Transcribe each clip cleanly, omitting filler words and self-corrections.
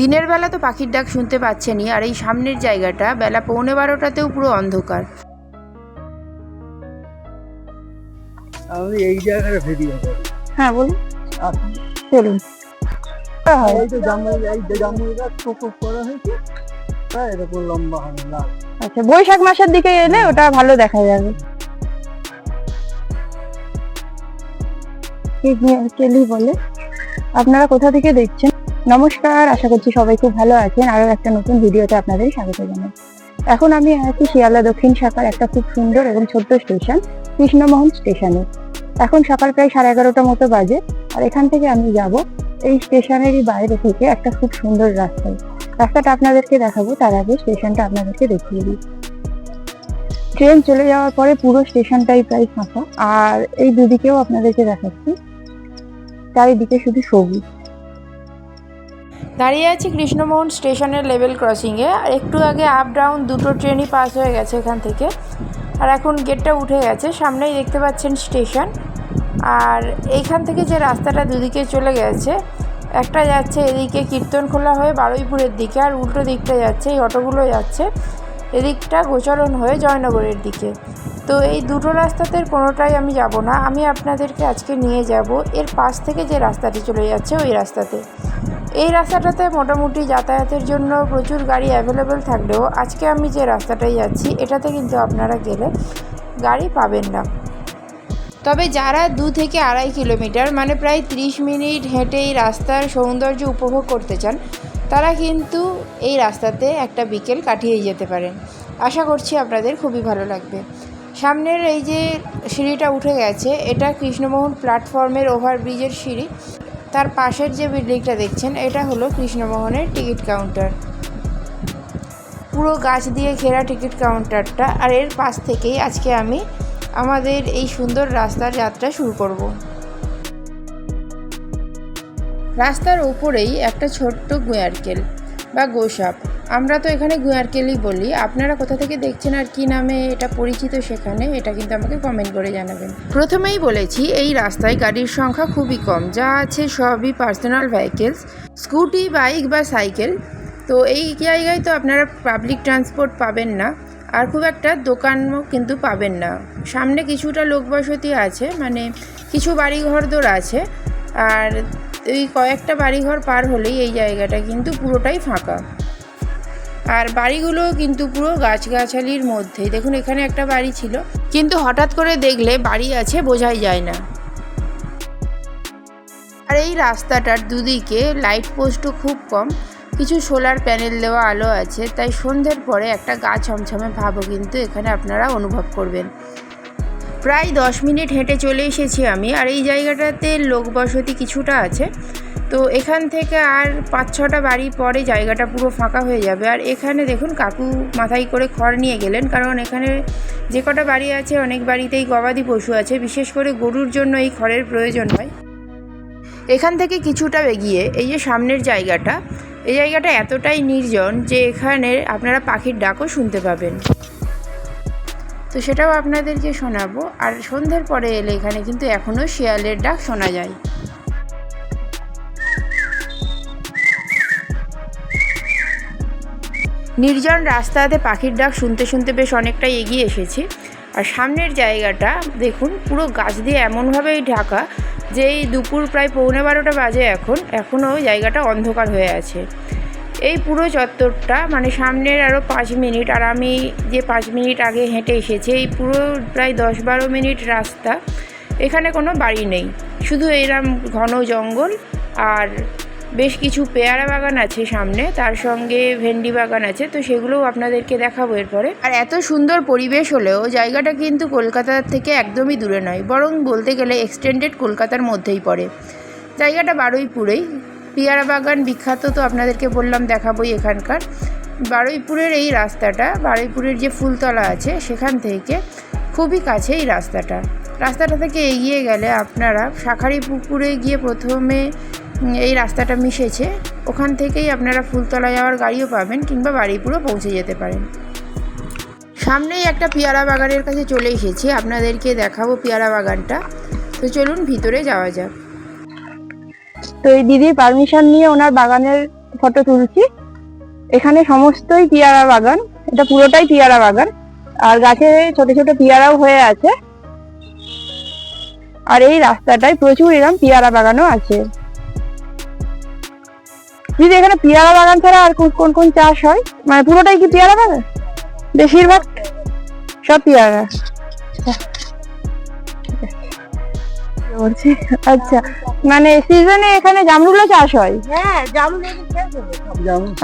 দিনের বেলা তো পাখির ডাক শুনতে পাচ্ছেনই, আর এই সামনের জায়গাটা বেলা 11:15টাতেও পুরো অন্ধকার। আমি এই জায়গাটা ভিডিও করি। হ্যাঁ বলুন, চলুন। এই যে জামুই গাছ খুব করা হয়েছে, প্রায় এরকম লম্বা হবে লাল। আচ্ছা, বৈশাখ মাসের দিকে এলে ওটা ভালো দেখা যাবে। কেলি বলে। আপনারা কোথা থেকে দেখছেন? নমস্কার, আশা করছি সবাই খুব ভালো আছেন। আরো একটা নতুন ভিডিওতে আপনাদের স্বাগত জানাই। এখন আমি আছি শিয়ালদা দক্ষিণ শাখার একটা খুব সুন্দর এবং ছোট্ট স্টেশন, কৃষ্ণমোহন স্টেশনে। এখন সকাল প্রায় 11:30 মতো বাজে। আর এখান থেকে আমি যাব এই স্টেশনেরই বাইরে থেকে একটা খুব সুন্দর রাস্তাটা আপনাদেরকে দেখাবো। তার আগে স্টেশনটা আপনাদেরকে দেখিয়ে দিই। ট্রেন চলে যাওয়ার পরে পুরো স্টেশনটাই প্রায় ফাঁকা, আর এই দুদিকেও আপনাদেরকে দেখাচ্ছি, চারিদিকে শুধু সবুজ। দাঁড়িয়ে আছি কৃষ্ণমোহন স্টেশনের লেভেল ক্রসিংয়ে। আর একটু আগে আপ ডাউন দুটো ট্রেনই পাস হয়ে গেছে এখান থেকে, আর এখন গেটটা উঠে গেছে। সামনেই দেখতে পাচ্ছেন স্টেশন। আর এইখান থেকে যে রাস্তাটা দুদিকে চলে গেছে, একটা যাচ্ছে এদিকে কীর্তনখোলা হয়ে বারুইপুরের দিকে, আর উল্টো দিকটা যাচ্ছে, এই অটোগুলো যাচ্ছে এদিকটা গোচরণ হয়ে জয়নগরের দিকে। তো এই দুটো রাস্তাতে কোনোটাই আমি যাব না, আমি আপনাদেরকে আজকে নিয়ে যাব এর পাশ থেকে যে রাস্তাটি চলে যাচ্ছে ওই রাস্তাতে। এই রাস্তাটাতে মোটামুটি যাতায়াতের জন্য প্রচুর গাড়ি অ্যাভেলেবেল থাকলেও আজকে আমি যে রাস্তাটায় যাচ্ছি এটাতে কিন্তু আপনারা গেলে গাড়ি পাবেন না। তবে যারা 2 থেকে 2.5 কিলোমিটার মানে প্রায় 30 মিনিট হেঁটে এই রাস্তার সৌন্দর্য উপভোগ করতে চান, তারা কিন্তু এই রাস্তাতে একটা বিকেল কাটিয়ে যেতে পারেন। আশা করছি আপনাদের খুবই ভালো লাগবে। সামনের এই যে সিঁড়িটা উঠে গেছে, এটা কৃষ্ণমোহন প্ল্যাটফর্মের ওভারব্রিজের সিঁড়ি। তার পাশের যে বিল্ডিংটা দেখছেন এটা হলো কৃষ্ণমোহনের টিকিট কাউন্টার, পুরো গাছ দিয়ে ঘেরা টিকিট কাউন্টারটা। আর এর পাশ থেকেই আজকে আমি আমাদের এই সুন্দর রাস্তার যাত্রা শুরু করব। রাস্তার ওপরেই একটা ছোট্ট গুয়ারকেল বা গোসাপ, আমরা তো এখানে গুয়ারকেলই বলি। আপনারা কোথা থেকে দেখছেন আর কি নামে এটা পরিচিত সেখানে, এটা কিন্তু আমাকে কমেন্ট করে জানাবেন। প্রথমেই বলেছি এই রাস্তায় গাড়ির সংখ্যা খুবই কম, যা আছে সবই পার্সোনাল ভেহিকেলস, স্কুটি, বাইক বা সাইকেল। তো এই জায়গায় তো আপনারা পাবলিক ট্রান্সপোর্ট পাবেন না, আর খুব একটা দোকানও কিন্তু পাবেন না। সামনে কিছুটা লোকবসতি আছে, মানে কিছু বাড়িঘরদোর আছে, আর এই কয়েকটা বাড়িঘর পার হলেই এই জায়গাটা কিন্তু পুরোটাই ফাঁকা। আর বাড়িগুলো কিন্তু পুরো গাছগাছালির মধ্যেই। দেখুন এখানে একটা বাড়ি ছিল, কিন্তু হঠাৎ করে দেখলে বাড়ি আছে বোঝাই যায় না। আর এই রাস্তাটার দুদিকে লাইট পোস্টও খুব কম, কিছু সোলার প্যানেল দেওয়া আলো আছে, তাই সন্ধ্যের পরে একটা গা ছমছমে ভাবও কিন্তু এখানে আপনারা অনুভব করবেন। প্রায় 10 মিনিট হেঁটে চলে এসেছি আমি। আর এই জায়গাটাতে লোকবসতি কিছুটা আছে, তো এখান থেকে আর 5-6টা বাড়ি পরে জায়গাটা পুরো ফাঁকা হয়ে যাবে। আর এখানে দেখুন কাকু মাথায় করে খড় নিয়ে গেলেন, কারণ এখানে যে কটা বাড়ি আছে অনেক বাড়িতেই গবাদি পশু আছে, বিশেষ করে গরুর জন্য এই খড়ের প্রয়োজন হয়। এখান থেকে কিছুটা এগিয়ে এই যে সামনের জায়গাটা, এই জায়গাটা এতটাই নির্জন যে এখানে আপনারা পাখির ডাকও শুনতে পাবেন। তো সেটাও আপনাদেরকে শোনাবো। আর সন্ধ্যের পরে এলে এখানে কিন্তু এখনও শিয়ালের ডাক শোনা যায়। নির্জন রাস্তাতে পাখির ডাক শুনতে শুনতে বেশ অনেকটাই এগিয়ে এসেছি। আর সামনের জায়গাটা দেখুন পুরো গাছ দিয়ে এমনভাবেই ঢাকা যে এই দুপুর প্রায় 11:15 বাজে, এখনও জায়গাটা অন্ধকার হয়ে আছে। এই পুরো চত্বরটা মানে সামনের আরও 5 মিনিট, আর আমি যে 5 মিনিট আগে হেঁটে এসেছি, এই পুরো প্রায় 10-12 মিনিট রাস্তা। এখানে কোনো বাড়ি নেই, শুধু এরম ঘন জঙ্গল, আর বেশ কিছু পেয়ারা বাগান আছে সামনে, তার সঙ্গে ভেন্ডি বাগান আছে, তো সেগুলোও আপনাদেরকে দেখাবো এরপরে। আর এত সুন্দর পরিবেশ হলেও জায়গাটা কিন্তু কলকাতার থেকে একদমই দূরে নয়, বরং বলতে গেলে এক্সটেন্ডেড কলকাতার মধ্যেই পড়ে। জায়গাটা বারুইপুরেই। পেয়ারা বাগান বিখ্যাত, তো আপনাদেরকে বললাম দেখাবোই এখানকার। বারুইপুরের এই রাস্তাটা, বারুইপুরের যে ফুলতলা আছে সেখান থেকে খুবই কাছে এই রাস্তাটা থেকে এগিয়ে গেলে আপনারা শাঁখারি পুকুরে গিয়ে প্রথমে এই রাস্তাটা মিশেছে, ওখান থেকেই আপনারা ফুলতলা যাওয়ার গাড়িও পাবেন, কিংবা বারুইপুরও পৌঁছে যেতে পারেন। সামনেই একটা পেয়ারা বাগানের কাছে চলে এসেছি, আপনাদেরকে দেখাবো পেয়ারা বাগানটা। তো চলুন ভিতরে যাওয়া যাক। তো এই দিদির পারমিশন নিয়ে ওনার বাগানের ফটো তুলছি। এখানে সমস্তই পিয়ারা বাগান, এটা পুরোটাই পিয়ারা বাগান, আর গাছে ছোট ছোট পিয়ারাও হয়ে আছে। আর এই রাস্তাটায় প্রচুর এরকম পিয়ারা বাগানও আছে। দিদি, এখানে পিয়ারা বাগান ছাড়া আর কোন কোন চাষ হয়? মানে পুরোটাই কি পিয়ারা বাগান? বেশিরভাগ সব পিয়ারা। আচ্ছা, মানে সিজনে এখানে জামরুলও চাষ হয়? হ্যাঁ, জামুন।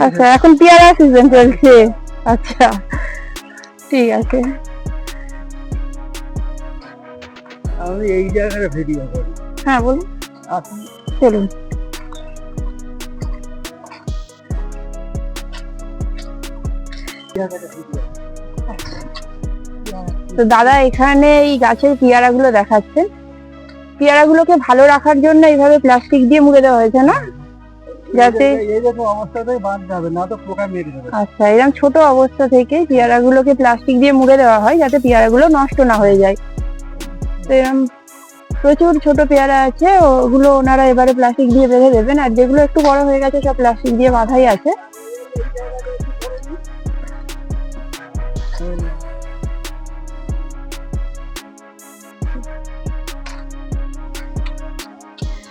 আচ্ছা, এখন পেয়ারা সিজন চলছে। আচ্ছা, ঠিক আছে। আমি এই জায়গাটা ভিডিও করি। হ্যাঁ, বলুন। আসুন। চলুন। তো দাদা এখানে এই গাছের পেয়ারাগুলো দেখাচ্ছেন। পেয়ারাগুলোকে ভালো রাখার জন্য এইভাবে প্লাস্টিক দিয়ে মুড়ে দেওয়া হয়েছে না, যাতে এইরকম অবস্থাতেই বাদ যাবে না তো পোকা মেরে দেবে। আচ্ছা, এরকম ছোট অবস্থা থেকে পেয়ারাগুলোকে প্লাস্টিক দিয়ে মুড়ে দেওয়া হয় যাতে পেয়ারাগুলো নষ্ট না হয়ে যায়। তো এরকম প্রচুর ছোট পেয়ারা আছে, ওগুলো ওনারা এবারে প্লাস্টিক দিয়ে বেঁধে দেবেন। আর যেগুলো একটু বড় হয়ে গেছে সব প্লাস্টিক দিয়ে বাঁধাই আছে।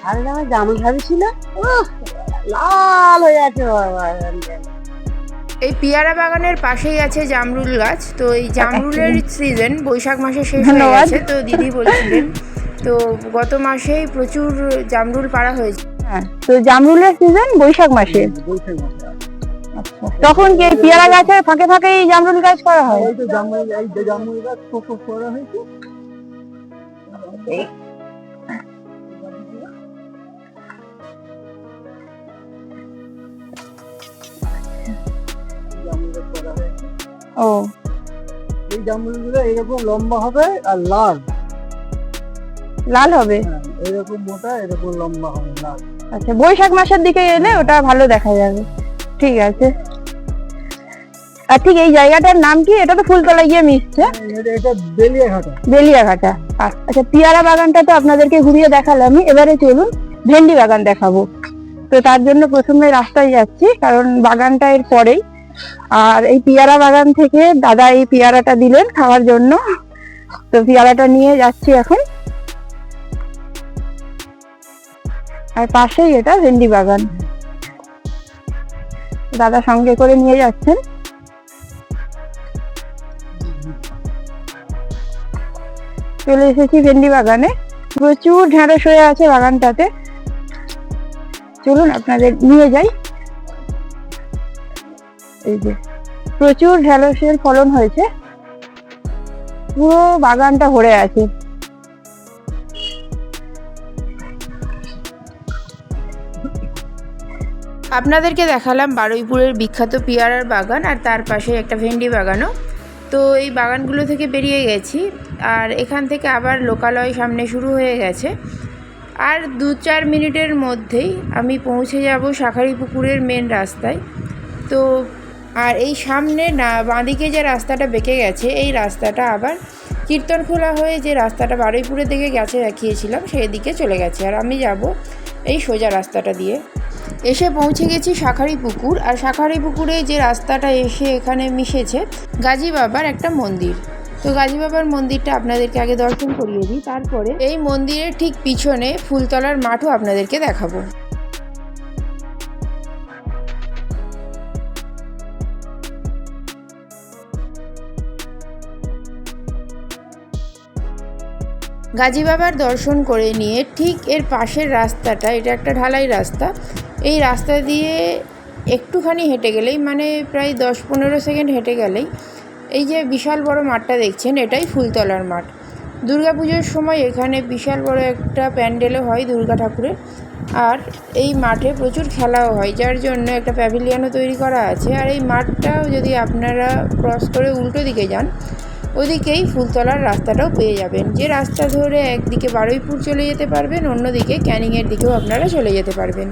আর আমার জামুন ভাবছিল লাল হয়ে আছে। এই পেয়ারা বাগানের পাশেই আছে জামরুল গাছ। তো এই জামরুলের সিজন বৈশাখ মাসে শেষ হয়ে ধন্যবাদ। গেছে। তো দিদি বলছিলেন তো গত মাসেই প্রচুর জামরুল পাড়া হয়েছে। হ্যাঁ, তো জামরুলের সিজন বৈশাখ মাসে। বৈশাখ মাসে। আচ্ছা, তখন কি এই পেয়ারা গাছের ফাঁকে ফাঁকে এই জামরুল গাছ করা হয়? এই তো জামুন, এই যে জামুন গাছ কোকো করা হয়েছে। ও, এই জামুনগুলো এরকম লম্বা হবে আর লাল। লাল হবে। হ্যাঁ, এরকম মোটা, এরকম লম্বা হবে, লাল। আচ্ছা, বৈশাখ মাসের দিকে এলে ওটা ভালো দেখা যাবে। ঠিক আছে। আর ঠিক এই জায়গাটার নাম কি? এটা তো ফুলতলা গিয়ে মিশছে। এটা বেলিয়াঘাটা। বেলিয়াঘাটা। আচ্ছা, পেয়ারা বাগানটা তো আপনাদেরকে ঘুরিয়ে দেখালাম, এবারে চলুন ভেন্ডি বাগান দেখাবো। তো তার জন্য প্রথমে রাস্তায় যাচ্ছি, কারণ বাগানটা এর পরেই। আর এই পেয়ারা বাগান থেকে দাদা এই পেয়ারাটা দিলেন খাওয়ার জন্য, তো পেয়ারাটা নিয়ে যাচ্ছি এখন। আর পাশেই এটা ভেন্ডি বাগান, দাদা সঙ্গে করে নিয়ে যাচ্ছেন। চলে এসেছি ভেন্ডি বাগানে। প্রচুর ঢেঁড়স হয়ে আছে বাগানটাতে। চলুন আপনাদের নিয়ে যাই। এই যে প্রচুর ঢেঁড়সের ফলন হয়েছে, পুরো বাগানটা ভরে আছে। আপনাদেরকে দেখালাম বারুইপুরের বিখ্যাত পেয়ারার বাগান, আর তার পাশে একটা ভেন্ডি বাগানও। তো এই বাগানগুলো থেকে বেরিয়ে গেছি, আর এখান থেকে আবার লোকালয় সামনে শুরু হয়ে গেছে। আর 2-4 মিনিটের মধ্যেই আমি পৌঁছে যাব শাঁখারীপুকুরের মেন রাস্তায়। তো আর এই সামনে না বাঁদিকে যে রাস্তাটা বেঁকে গেছে, এই রাস্তাটা আবার কীর্তনখোলা হয়ে যে রাস্তাটা বারুইপুরের দিকে গেছে দেখিয়েছিলাম সেই দিকে চলে গেছে। আর আমি যাব এই সোজা রাস্তাটা দিয়ে। এসে পৌঁছে গেছি শাঁখারীপুকুর। আর শাঁখারীপুকুরে যে রাস্তাটা এসে এখানে মিশেছে গাজী বাবার একটা মন্দির। তো গাজী বাবার মন্দিরটা আপনাদেরকে আগে দর্শন করিয়ে দিই, তারপরে এই মন্দিরের ঠিক পিছনে ফুলতলার মাঠও আপনাদেরকে দেখাবো। গাজী বাবার দর্শন করে নিয়ে ঠিক এর পাশের রাস্তাটা, এটা একটা ঢালাই রাস্তা, এই রাস্তা দিয়ে একটুখানি হেঁটে গেলেই, মানে প্রায় 10-15 সেকেন্ড হেঁটে গেলেই এই যে বিশাল বড় মাঠটা দেখছেন, এটাই ফুলতলার মাঠ। দুর্গাপুজোর সময় এখানে বিশাল বড় একটা প্যান্ডেলও হয় দুর্গা ঠাকুরের। আর এই মাঠে প্রচুর খেলাও হয়, যার জন্য একটা প্যাভিলিয়নও তৈরি করা আছে। আর এই মাঠটাও যদি আপনারা ক্রস করে উল্টো দিকে যান, ওদিকেই ফুলতলার রাস্তাটাও পেয়ে যাবেন। যে রাস্তা ধরে একদিকে বারুইপুর চলে যেতে পারবেন, অন্যদিকে ক্যানিংয়ের দিকেও আপনারা চলে যেতে পারবেন।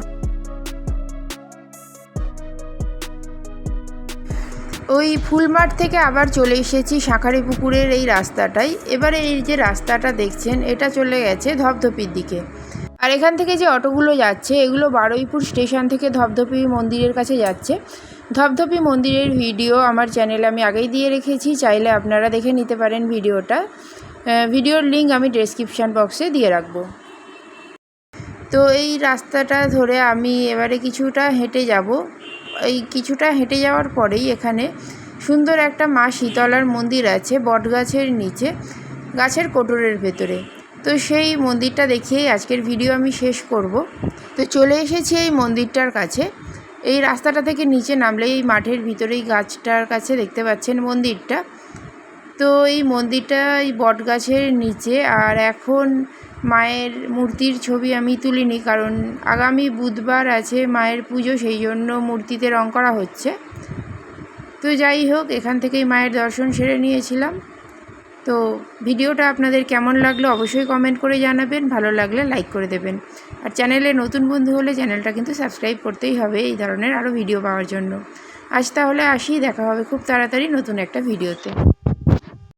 ওই ফুলমাঠ থেকে আবার চলে এসেছি শাঁখারীপুকুরের এই রাস্তাটাই। এবারে এই যে রাস্তাটা দেখছেন, এটা চলে গেছে ধপধপির দিকে। আর এখান থেকে যে অটোগুলো যাচ্ছে এগুলো বারুইপুর স্টেশন থেকে ধপধপি মন্দিরের কাছে যাচ্ছে। ধপধপি মন্দিরের ভিডিও আমার চ্যানেলে আমি আগেই দিয়ে রেখেছি, চাইলে আপনারা দেখে নিতে পারেন ভিডিওটা। ভিডিওর লিঙ্ক আমি ডেসক্রিপশান বক্সে দিয়ে রাখবো। তো এই রাস্তাটা ধরে আমি এবারে কিছুটা হেঁটে যাব। এই কিছুটা হেঁটে যাওয়ার পরেই এখানে সুন্দর একটা মা শীতলার মন্দির আছে বটগাছের নিচে, গাছের কোটরের ভেতরে। তো সেই মন্দিরটা দেখিয়েই আজকের ভিডিও আমি শেষ করব। তো চলে এসেছি এই মন্দিরটার কাছে। এই রাস্তাটা থেকে নিচে নামলেই এই মাঠের ভিতরেই গাছটার কাছে দেখতে পাচ্ছেন মন্দিরটা। তো এই মন্দিরটা এই বটগাছের নিচে। আর এখন মায়ের মূর্তির ছবি আমি তুলিনি, কারণ আগামী বুধবার আছে মায়ের পুজো, সেই জন্য মূর্তিতে রং করা হচ্ছে। তো যাই হোক, এখান থেকেই মায়ের দর্শন সেরে নিয়েছিলাম। তো ভিডিওটা আপনাদের কেমন লাগলো অবশ্যই কমেন্ট করে জানাবেন, ভালো লাগলে লাইক করে দেবেন। আর চ্যানেলে নতুন বন্ধু হলে চ্যানেলটা কিন্তু সাবস্ক্রাইব করতেই হবে এই ধরনের আরও ভিডিও পাওয়ার জন্য। আজ তাহলে আসি, দেখা হবে খুব তাড়াতাড়ি নতুন একটা ভিডিওতে।